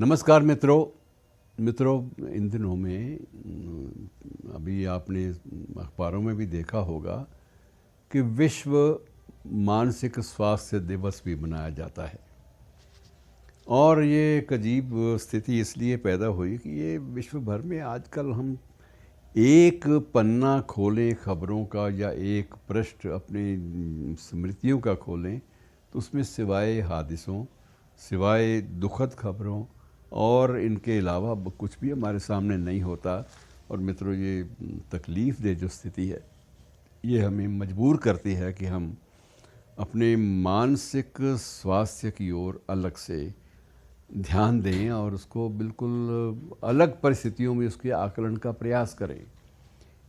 नमस्कार मित्रों। इन दिनों में अभी आपने अखबारों में भी देखा होगा कि विश्व मानसिक स्वास्थ्य दिवस भी मनाया जाता है। और ये एक अजीब स्थिति इसलिए पैदा हुई कि ये विश्व भर में आजकल हम एक पन्ना खोलें खबरों का या एक पृष्ठ अपनी स्मृतियों का खोलें तो उसमें सिवाय हादिसों, सिवाय दुखद खबरों और इनके अलावा कुछ भी हमारे सामने नहीं होता। और मित्रों, ये तकलीफ़ दे जो स्थिति है ये हमें मजबूर करती है कि हम अपने मानसिक स्वास्थ्य की ओर अलग से ध्यान दें और उसको बिल्कुल अलग परिस्थितियों में उसके आकलन का प्रयास करें।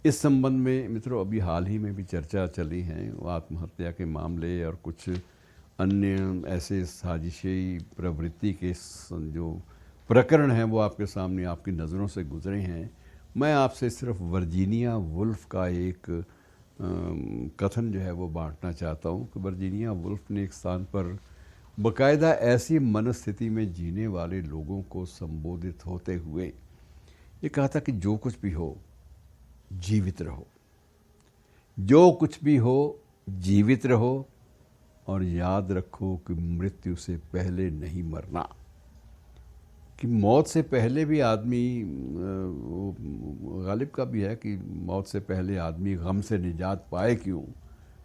इस संबंध में मित्रों अभी हाल ही में भी चर्चा चली है आत्महत्या के मामले और कुछ अन्य ऐसे साजिशी प्रवृत्ति के जो प्रकरण हैं वो आपके सामने आपकी नज़रों से गुजरे हैं। मैं आपसे सिर्फ वर्जीनिया वुल्फ का एक कथन जो है वो बांटना चाहता हूँ कि वर्जीनिया वुल्फ ने एक स्थान पर बाकायदा ऐसी मनस्थिति में जीने वाले लोगों को संबोधित होते हुए ये कहा था कि जो कुछ भी हो जीवित रहो, जो कुछ भी हो जीवित रहो और याद रखो कि मृत्यु से पहले नहीं मरना। कि मौत से पहले भी आदमी गालिब का भी है कि मौत से पहले आदमी गम से निजात पाए क्यों।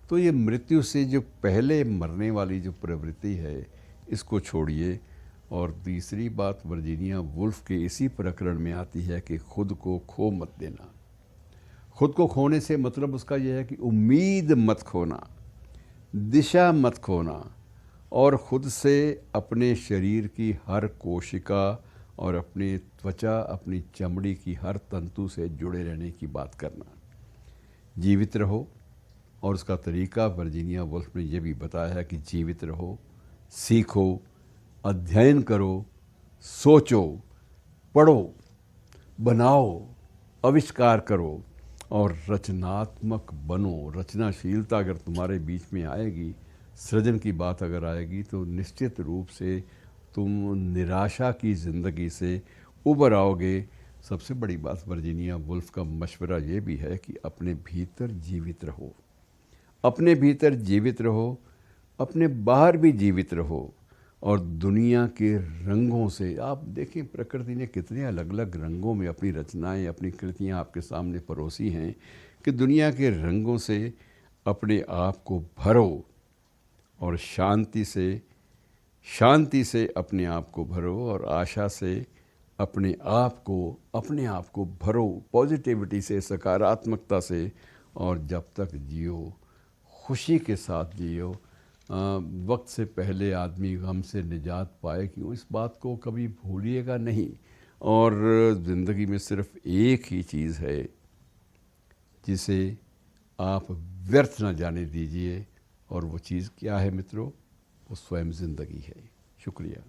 तो ये मृत्यु से जो पहले मरने वाली जो प्रवृत्ति है इसको छोड़िए। और तीसरी बात वर्जीनिया वुल्फ के इसी प्रकरण में आती है कि खुद को खो मत देना। खुद को खोने से मतलब उसका यह है कि उम्मीद मत खोना, दिशा मत खोना और खुद से अपने शरीर की हर कोशिका और अपनी त्वचा, अपनी चमड़ी की हर तंतु से जुड़े रहने की बात करना। जीवित रहो और उसका तरीका वर्जीनिया वुल्फ ने यह भी बताया है कि जीवित रहो, सीखो, अध्ययन करो, सोचो, पढ़ो, बनाओ, आविष्कार करो और रचनात्मक बनो। रचनाशीलता अगर तुम्हारे बीच में आएगी, सृजन की बात अगर आएगी तो निश्चित रूप से तुम निराशा की ज़िंदगी से उबर आओगे। सबसे बड़ी बात वर्जीनिया वुल्फ का मशवरा ये भी है कि अपने भीतर जीवित रहो, अपने भीतर जीवित रहो, अपने बाहर भी जीवित रहो और दुनिया के रंगों से आप देखें प्रकृति ने कितने अलग अलग रंगों में अपनी रचनाएं, अपनी कृतियां आपके सामने परोसी हैं कि दुनिया के रंगों से अपने आप को भरो और शांति से अपने आप को भरो और आशा से अपने आप को भरो, पॉजिटिविटी से, सकारात्मकता से। और जब तक जियो खुशी के साथ जियो। वक्त से पहले आदमी गम से निजात पाए क्यों, इस बात को कभी भूलिएगा नहीं। और ज़िंदगी में सिर्फ एक ही चीज़ है जिसे आप व्यर्थ न जाने दीजिए और वो चीज़ क्या है मित्रों? वो स्वयं ज़िंदगी है। शुक्रिया।